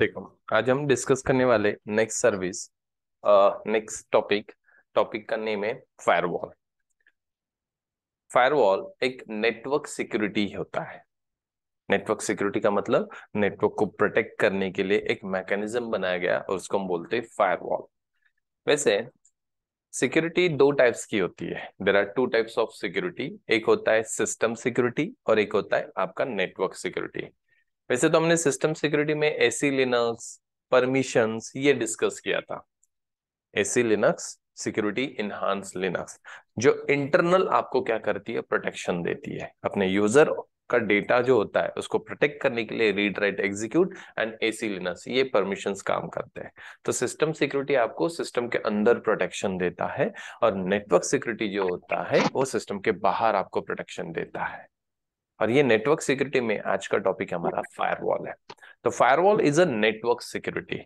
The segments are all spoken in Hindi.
देखो, आज हम डिस्कस करने वाले नेक्स्ट सर्विस, नेक्स्ट टॉपिक का नेम है फायरवॉल। फायरवॉल एक नेटवर्क सिक्योरिटी होता है। नेटवर्क सिक्योरिटी का मतलब नेटवर्क को प्रोटेक्ट करने के लिए एक मैकेनिज्म बनाया गया और उसको हम बोलते हैं फायरवॉल। वैसे सिक्योरिटी दो टाइप्स की होती है। There are two types of security. एक होता है सिस्टम सिक्योरिटी और एक होता है आपका नेटवर्क सिक्योरिटी। वैसे तो हमने सिस्टम सिक्योरिटी में एसी लिनक्स, परमिशंस ये डिस्कस किया था। AC Linux, security enhance Linux, जो इंटरनल आपको क्या करती है, प्रोटेक्शन देती है। अपने यूजर का डेटा जो होता है उसको प्रोटेक्ट करने के लिए read write execute and AC Linux ये परमिशंस काम करते हैं। तो सिस्टम सिक्योरिटी आपको सिस्टम के अंदर प्रोटेक्शन देता है और नेटवर्क सिक्योरिटी जो होता है वो सिस्टम के बाहर आपको प्रोटेक्शन देता है। और ये नेटवर्क सिक्योरिटी में आज का टॉपिक हमारा फायरवॉल है। तो firewall is a network security.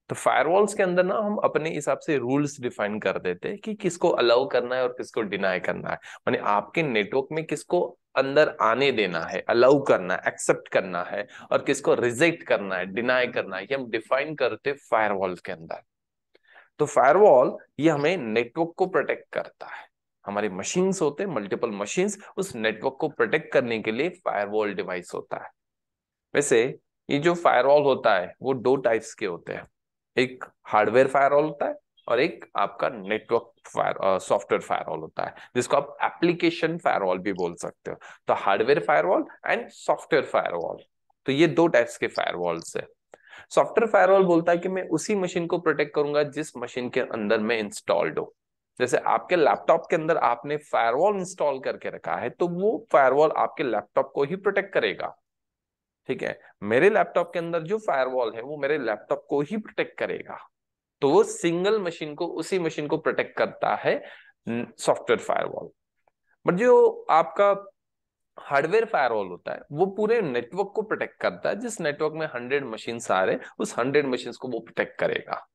तो फायरवॉल्स के अंदर ना हम अपने हिसाब से रूल्स डिफाइन कर देते हैं कि किसको अलाउ करना है और किसको डिनाई करना है। माने आपके नेटवर्क में किसको अंदर आने देना है, अलाउ करना है, एक्सेप्ट करना है, और किसको रिजेक्ट करना है, डिनाई करना है, ये हम डिफाइन करते फायरवॉल के अंदर। तो फायरवॉल ये हमें नेटवर्क को प्रोटेक्ट करता है। हमारे मशीन्स होते हैं, मल्टीपल मशीन्स, उस नेटवर्क को प्रोटेक्ट करने के लिए फायरवॉल डिवाइस होता है। वैसे ये जो फायरवॉल होता है वो दो टाइप्स के होते हैं। एक हार्डवेयर फायरवॉल होता है और एक आपका नेटवर्क सॉफ्टवेयर फायरवॉल होता है, जिसको आप एप्लीकेशन फायरवॉल भी बोल सकते हो। तो hardware firewall and software firewall, तो ये दो टाइप्स के फायरवॉल्स है। सॉफ्टवेयर फायरवॉल बोलता है कि मैं उसी मशीन को प्रोटेक्ट करूंगा जिस मशीन के अंदर मैं इंस्टॉल्ड हूं। जैसे आपके लैपटॉप के अंदर आपने फायरवॉल इंस्टॉल करके रखा है तो वो फायरवॉल आपके लैपटॉप को ही प्रोटेक्ट करेगा। ठीक है, मेरे लैपटॉप के अंदर जो फायरवॉल है वो मेरे लैपटॉप को ही प्रोटेक्ट करेगा। तो वो सिंगल मशीन को, उसी मशीन को प्रोटेक्ट करता है सॉफ्टवेयर फायरवॉल। बट जो आपका हार्डवेयर फायरवॉल होता है वो पूरे नेटवर्क को प्रोटेक्ट करता है। जिस नेटवर्क में 100 मशीन आ रहे उस 100 मशीन को वो प्रोटेक्ट करेगा।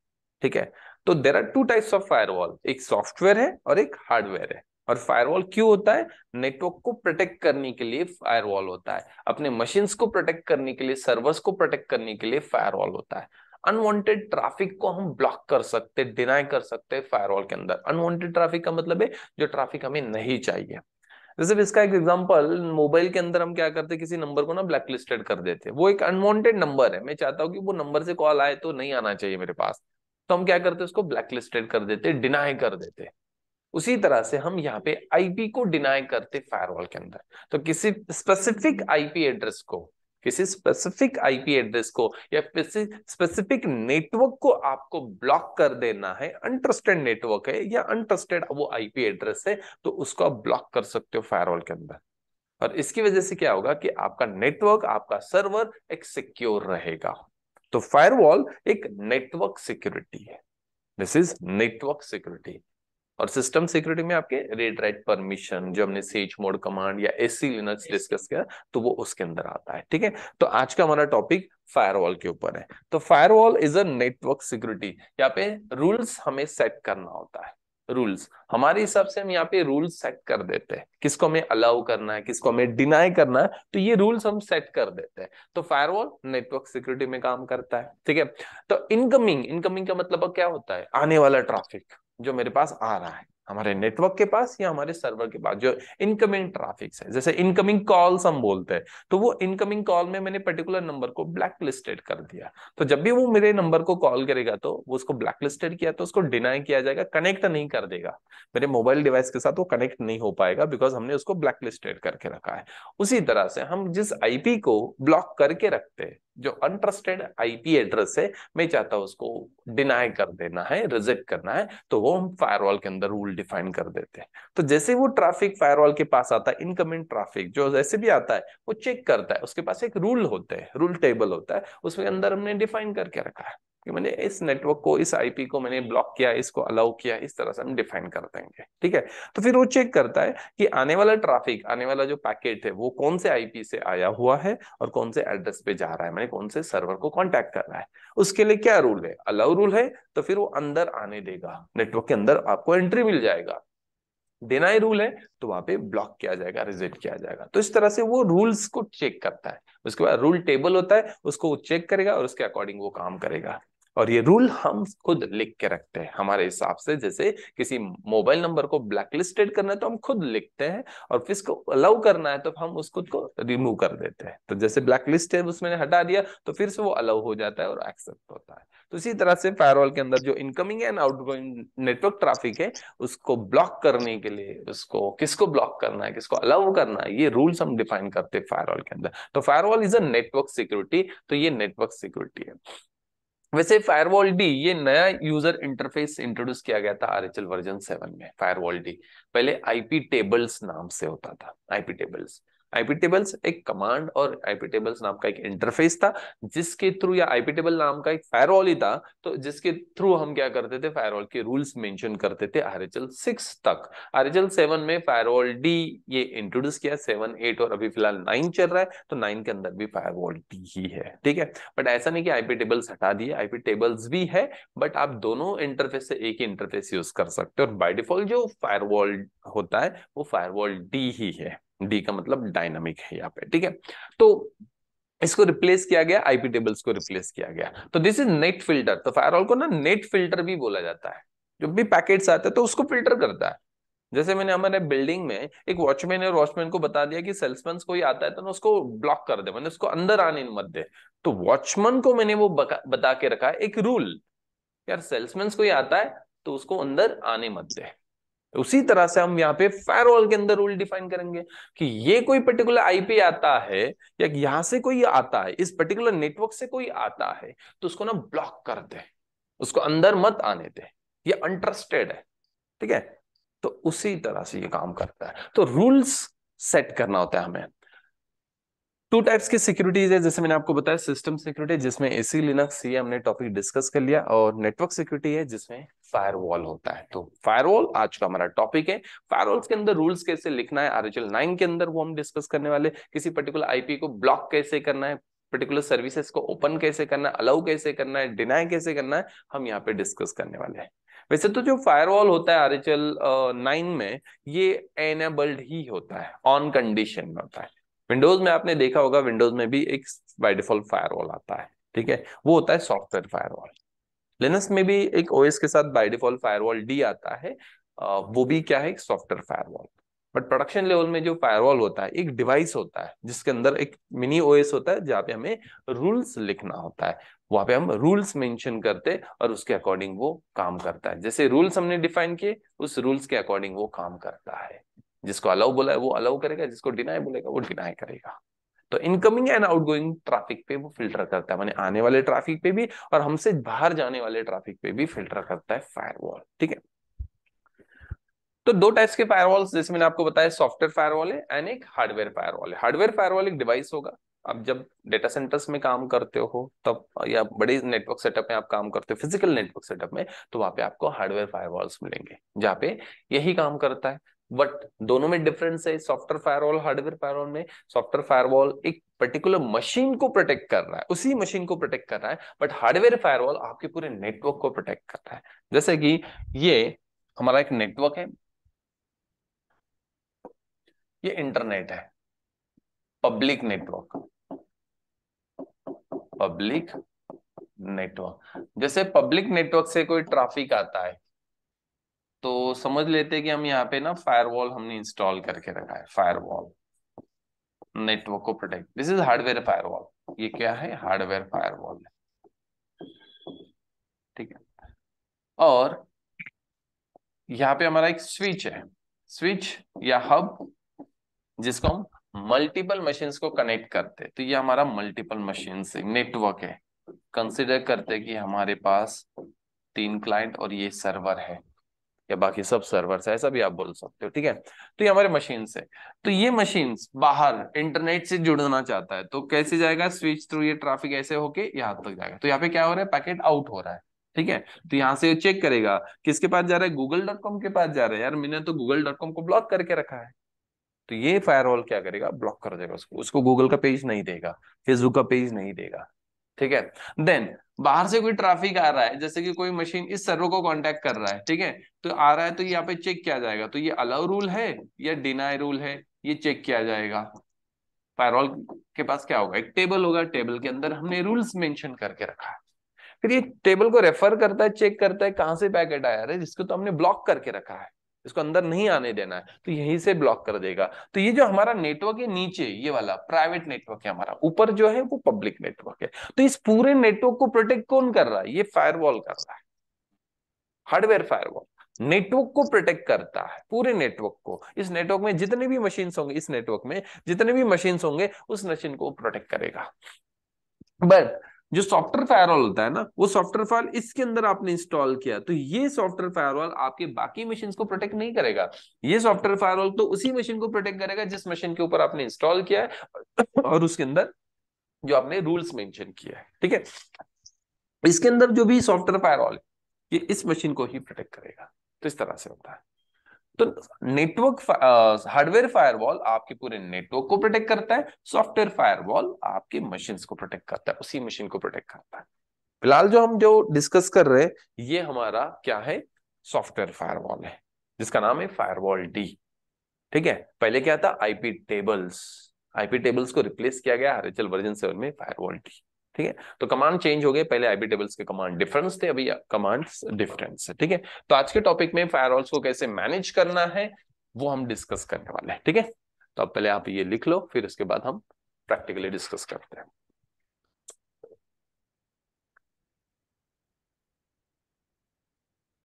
ठीक है, तो there are two types of firewall, एक सॉफ्टवेयर है और एक हार्डवेयर है। और फायरवॉल क्यों होता है? नेटवर्क को प्रोटेक्ट करने के लिए फायरवॉल होता है। अपने मशीन्स को प्रोटेक्ट करने के लिए, सर्वर्स को प्रोटेक्ट करने के लिए फायरवॉल होता है। अनवांटेड ट्रैफिक को हम ब्लॉक कर सकते, डिनाई कर सकते हैं फायरवॉल के अंदर। अनवांटेड ट्रैफिक का मतलब है जो ट्रैफिक हमें नहीं चाहिए। जैसे इसका एक एग्जांपल, मोबाइल के अंदर हम क्या करते हैं, किसी नंबर को ना ब्लैक लिस्टेड कर देते हैं। वो एक अनवांटेड नंबर है, मैं चाहता हूँ कि वो नंबर से कॉल आए तो नहीं आना चाहिए मेरे पास। तो हम क्या करते हैं, उसको ब्लैक लिस्टेड कर देते, डिनाई कर देते। उसी तरह से हम यहाँ पे आईपी को डिनाई करते फायरवॉल के अंदर। तो किसी स्पेसिफिक आईपी एड्रेस को, किसी स्पेसिफिक आईपी एड्रेस को या किसी स्पेसिफिक नेटवर्क को आपको ब्लॉक कर देना है। अनट्रस्टेड नेटवर्क है या अनट्रस्टेड वो आईपी एड्रेस है, तो उसको आप ब्लॉक कर सकते हो फायरवॉल के अंदर। और इसकी वजह से क्या होगा कि आपका नेटवर्क, आपका सर्वर एक सिक्योर रहेगा। तो फायरवॉल एक नेटवर्क सिक्योरिटी है। This is network security. और सिस्टम सिक्योरिटी में आपके रीड राइट परमिशन, जो हमने सेज मोड कमांड या एससी लिनक्स डिस्कस किया, तो वो उसके अंदर आता है। ठीक है, तो आज का हमारा टॉपिक फायरवॉल के ऊपर है। तो firewall is a network security. यहाँ पे रूल्स हमें सेट करना होता है। रूल्स हमारे हिसाब से हम यहाँ पे रूल्स सेट कर देते हैं, किसको हमें अलाउ करना है, किसको हमें डिनाई करना है, तो ये रूल्स हम सेट कर देते हैं। तो फायरवॉल नेटवर्क सिक्योरिटी में काम करता है। ठीक है, तो इनकमिंग, इनकमिंग का मतलब क्या होता है? आने वाला ट्रैफिक जो मेरे पास आ रहा है, हमारे नेटवर्क के पास या हमारे सर्वर के पास, जो इनकमिंग ट्रैफिक है, जैसे इनकमिंग कॉल्स हम बोलते हैं। तो वो इनकमिंग कॉल में मैंने पर्टिकुलर नंबर को ब्लैक लिस्टेड कर दिया। तो जब भी वो मेरे नंबर को कॉल करेगा तो वो उसको ब्लैक लिस्टेड किया तो उसको डिनाई किया जाएगा, कनेक्ट नहीं कर देगा। मेरे मोबाइल डिवाइस के साथ वो कनेक्ट नहीं हो पाएगा, बिकॉज हमने उसको ब्लैक लिस्टेड करके रखा है। उसी तरह से हम जिस आईपी को ब्लॉक करके रखते हैं, जो अनट्रस्टेड आईपी एड्रेस है, मैं चाहता हूं उसको डिनाई कर देना है, रिजेक्ट करना है, तो वो हम फायरवॉल के अंदर रूल डिफाइन कर देते हैं। तो जैसे वो ट्रैफिक फायरवॉल के पास आता है, इनकमिंग ट्रैफिक जो जैसे भी आता है वो चेक करता है। उसके पास एक रूल होते हैं, रूल टेबल होता है, उसमें अंदर हमने डिफाइन करके रखा है कि मैंने इस नेटवर्क को, इस आईपी को मैंने ब्लॉक किया, इसको अलाउ किया, इस तरह से हम डिफाइन कर देंगे। ठीक है, तो फिर वो चेक करता है कि आने वाला ट्रैफिक, आने वाला जो पैकेट है वो कौन से आईपी से आया हुआ है और कौन से एड्रेस पे जा रहा है, मैंने कौन से सर्वर को कांटेक्ट कर रहा है। उसके लिए क्या रूल है? अलाउ रूल है, तो फिर वो अंदर आने देगा, नेटवर्क के अंदर आपको एंट्री मिल जाएगा। डिनाई रूल है तो वहां पे ब्लॉक किया जाएगा, रिजेक्ट किया जाएगा। तो इस तरह से वो रूल्स को चेक करता है। उसके बाद रूल टेबल होता है, उसको वो चेक करेगा और उसके अकॉर्डिंग वो काम करेगा। और ये रूल हम खुद लिख के रखते हैं हमारे हिसाब से। जैसे किसी मोबाइल नंबर को ब्लैकलिस्टेड करना है तो हम खुद लिखते हैं, और फिर इसको अलाउ करना है तो हम उसको को रिमूव कर देते हैं। तो जैसे ब्लैकलिस्ट है उसमें हटा दिया तो फिर से वो अलाउ हो जाता है और एक्सेप्ट होता है। तो इसी तरह से फायरवॉल के अंदर जो incoming and outgoing network traffic है उसको ब्लॉक करने के लिए, उसको किसको ब्लॉक करना है, किसको अलाउ करना है, ये रूल्स हम डिफाइन करते हैं फायरवॉल के अंदर। तो firewall is a network security. तो ये नेटवर्क सिक्योरिटी है। वैसे फायरवॉल डी ये नया यूजर इंटरफेस इंट्रोड्यूस किया गया था आरएचएल वर्जन 7 में। फायरवॉल डी पहले आईपी टेबल्स नाम से होता था। आईपी टेबल्स, आईपी टेबल्स एक कमांड और आईपी टेबल्स नाम का एक इंटरफेस था जिसके थ्रू, या आईपी टेबल नाम का एक फायरवॉल ही था तो जिसके थ्रू हम क्या करते थे, फायरवॉल के रूल्स मेंशन करते थे आरएचएल 6 तक। आरएचएल 7 में फायरवॉल डी ये इंट्रोड्यूस किया, 7, 8 और अभी फिलहाल 9 चल रहा है, तो 9 के अंदर भी फायरवॉल डी ही है। ठीक है, बट ऐसा नहीं कि आईपी टेबल्स हटा दिए, आईपी टेबल्स भी है, बट आप दोनों इंटरफेस से एक ही इंटरफेस यूज कर सकते हो। और बाय डिफॉल्ट जो फायरवॉल होता है वो फायरवॉल डी ही है। डी का मतलब डायनामिक है यहाँ पे। ठीक है, तो इसको रिप्लेस किया गया, आईपी टेबल्स को रिप्लेस किया गया। तो दिस इज नेट फिल्टर। तो फायरवॉल को ना नेट फिल्टर भी बोला जाता है। जब भी पैकेट्स आते हैं तो उसको फिल्टर करता है। जैसे मैंने हमारे बिल्डिंग में एक वॉचमैन है और वॉचमैन को बता दिया कि सेल्समैन कोई आता है तो ना उसको ब्लॉक कर दे, मैंने उसको अंदर आने मत दे। तो वॉचमैन को मैंने वो बता के रखा है एक रूल, यार सेल्समैन कोई आता है तो उसको अंदर आने मत दे। उसी तरह से हम यहाँ पे फायरवॉल के अंदर रूल डिफाइन करेंगे कि ये कोई पर्टिकुलर आईपी आता है या यहां से कोई आता है, इस पर्टिकुलर नेटवर्क से कोई आता है तो उसको ना ब्लॉक कर दे, उसको अंदर मत आने दे, ये अनट्रस्टेड है। ठीक है, तो उसी तरह से ये काम करता है। तो रूल्स सेट करना होता है हमें। टू टाइप्स की सिक्योरिटीज है, जैसे मैंने आपको बताया, सिस्टम सिक्योरिटी जिसमें एसी लिनक्स ये हमने टॉपिक डिस्कस कर लिया, और नेटवर्क सिक्योरिटी है जिसमें फायरवॉल होता है। तो फायरवॉल आज का हमारा टॉपिक है। फायरवॉल्स के अंदर रूल्स कैसे लिखना है आरएचएल 9 के अंदर वो हम डिस्कस करने वाले। किसी पर्टिकुलर आईपी को ब्लॉक कैसे करना है, पर्टिकुलर सर्विसेज को ओपन कैसे करना है, अलाउ कैसे करना है, डिनाई कैसे करना है, हम यहाँ पे डिस्कस करने वाले हैं। वैसे तो जो फायरवॉल होता है आरएचएल 9 में ये एनेबल्ड ही होता है, ऑन कंडीशन में होता है। विंडोज में आपने देखा होगा, विंडोज में भी एक बाय डिफॉल्ट फायरवॉल आता है। ठीक है, वो होता है सॉफ्टवेयर फायरवॉल। लिनक्स में भी एक ओएस के साथ बाय डिफॉल्ट फायरवॉल डी आता है, वो भी क्या है, एक software firewall. But production level में जो फायरवॉल होता है एक डिवाइस होता है जिसके अंदर एक मिनी ओएस होता है जहाँ पे हमें रूल्स लिखना होता है। वहां पे हम रूल्स मेंशन करते और उसके अकॉर्डिंग वो काम करता है। जैसे रूल्स हमने डिफाइन किए उस रूल्स के अकॉर्डिंग वो काम करता है। जिसको अलाउ बोला है वो अलाउ करेगा, जिसको डिनाई बोलेगा वो डिनाई करेगा। तो इनकमिंग एंड आउटगोइंग ट्रैफिक पे वो फिल्टर करता है, माने आने वाले ट्रैफिक पे भी और हमसे बाहर जाने वाले ट्रैफिक पे भी फिल्टर करता है फायरवॉल। ठीक है, तो दो टाइप्स के फायरवॉल्स जैसे मैंने आपको बताया, सॉफ्टवेयर फायरवॉल है एंड एक हार्डवेयर फायरवॉल है। हार्डवेयर फायरवॉल एक डिवाइस होगा, आप जब डेटा सेंटर्स में काम करते हो तब, या बड़े नेटवर्क सेटअप में आप काम करते हो, फिजिकल नेटवर्क सेटअप में, तो वहां पे आपको हार्डवेयर फायरवॉल्स मिलेंगे जहाँ पे यही काम करता है। बट दोनों में डिफरेंस है। सॉफ्टवेयर फायरवॉल, हार्डवेयर फायरवॉल में सॉफ्टवेयर फायरवॉल एक पर्टिकुलर मशीन को प्रोटेक्ट कर रहा है, उसी मशीन को प्रोटेक्ट कर रहा है, बट हार्डवेयर फायरवॉल आपके पूरे नेटवर्क को प्रोटेक्ट कर रहा है। जैसे कि ये हमारा एक नेटवर्क है, ये इंटरनेट है, पब्लिक नेटवर्क, पब्लिक नेटवर्क। जैसे पब्लिक नेटवर्क से कोई ट्रैफिक आता है तो समझ लेते हैं कि हम यहाँ पे ना फायरवॉल हमने इंस्टॉल करके रखा है। फायरवॉल नेटवर्क को protect, this is hardware firewall. ये क्या है, हार्डवेयर फायरवॉल है। ठीक है, और यहाँ पे हमारा एक स्विच है, स्विच या हब, जिसको हम मल्टीपल मशीन्स को कनेक्ट करते हैं। तो ये हमारा मल्टीपल मशीन से नेटवर्क है। कंसिडर करते हैं कि हमारे पास 3 क्लाइंट और ये सर्वर है, या बाकी सब सर्वर्स है, ऐसा भी आप बोल सकते हो। ठीक है, तो ये हमारे मशीन है। तो ये मशीन बाहर इंटरनेट से जुड़ना चाहता है तो कैसे जाएगा, स्विच थ्रू, ये ट्रैफिक ऐसे होके यहाँ तक जाएगा। तो यहाँ पे क्या हो रहा है, पैकेट आउट हो रहा है। ठीक है, तो यहाँ से चेक करेगा किसके पास जा रहा है, google.com के पास जा रहा है। यार मैंने तो google.com को ब्लॉक करके रखा है। तो ये फायरवॉल क्या करेगा, ब्लॉक कर देगा उसको, उसको गूगल का पेज नहीं देगा, फेसबुक का पेज नहीं देगा। ठीक है। देन बाहर से कोई ट्रैफिक आ रहा है, जैसे कि कोई मशीन इस सर्वर को कांटेक्ट कर रहा है, ठीक है, तो आ रहा है तो यहाँ पे चेक किया जाएगा, तो ये अलाउ रूल है या डिनाई रूल है, ये चेक किया जाएगा। फायरवॉल के पास क्या होगा, एक टेबल होगा, टेबल के अंदर हमने रूल्स मेंशन करके रखा है। फिर ये टेबल को रेफर करता है, चेक करता है कहां से पैकेट आया है, जिसको तो हमने ब्लॉक करके रखा है, इसको अंदर नहीं आने देना है, तो यहीं से ब्लॉक कर देगा। तो ये जो हमारा नेटवर्क है नीचे, ये वाला प्राइवेट नेटवर्क है हमारा, ऊपर जो है वो पब्लिक नेटवर्क है। तो इस पूरे नेटवर्क को प्रोटेक्ट कौन कर रहा है, ये फायरवॉल कर रहा है। हार्डवेयर फायरवॉल नेटवर्क को प्रोटेक्ट करता है, पूरे नेटवर्क को। इस नेटवर्क में जितने भी मशीन होंगे, इस नेटवर्क में जितने भी मशीन होंगे, उस मशीन को प्रोटेक्ट करेगा। बट जो सॉफ्टवेयर फायरवॉल होता है ना, वो सॉफ्टवेयर फायरवॉल इसके अंदर आपने इंस्टॉल किया, तो ये सॉफ्टवेयर फायरवॉल आपके बाकी मशीन को प्रोटेक्ट नहीं करेगा। ये सॉफ्टवेयर फायरवॉल तो उसी मशीन को प्रोटेक्ट करेगा जिस मशीन के ऊपर आपने इंस्टॉल किया है और उसके अंदर जो आपने रूल्स मेंशन किया है, ठीक है। इसके अंदर जो भी सॉफ्टवेयर फायरवॉल है, ये इस मशीन को ही प्रोटेक्ट करेगा। तो इस तरह से होता है। तो नेटवर्क हार्डवेयर फायरवॉल आपके पूरे नेटवर्क को प्रोटेक्ट करता है, सॉफ्टवेयर फायरवॉल आपके मशीन्स को प्रोटेक्ट करता है, उसी मशीन को प्रोटेक्ट करता है। फिलहाल जो हम जो डिस्कस कर रहे हैं, ये हमारा क्या है, सॉफ्टवेयर फायरवॉल है, जिसका नाम है फायरवॉल डी। ठीक है, पहले क्या था, आईपी टेबल्स। आईपी टेबल्स को रिप्लेस किया गया आरएचएल वर्जन 7 में फायरवॉल डी। ठीक है, तो कमांड चेंज हो गए, पहले आईपी टेबल्स के कमांड डिफरेंस थे, अभी कमांड्स डिफरेंस है। ठीक है, तो आज के टॉपिक में फायरवॉल्स को कैसे मैनेज करना है वो हम डिस्कस करने वाले हैं। ठीक है, तो अब पहले आप ये लिख लो, फिर उसके बाद हम प्रैक्टिकली डिस्कस करते हैं।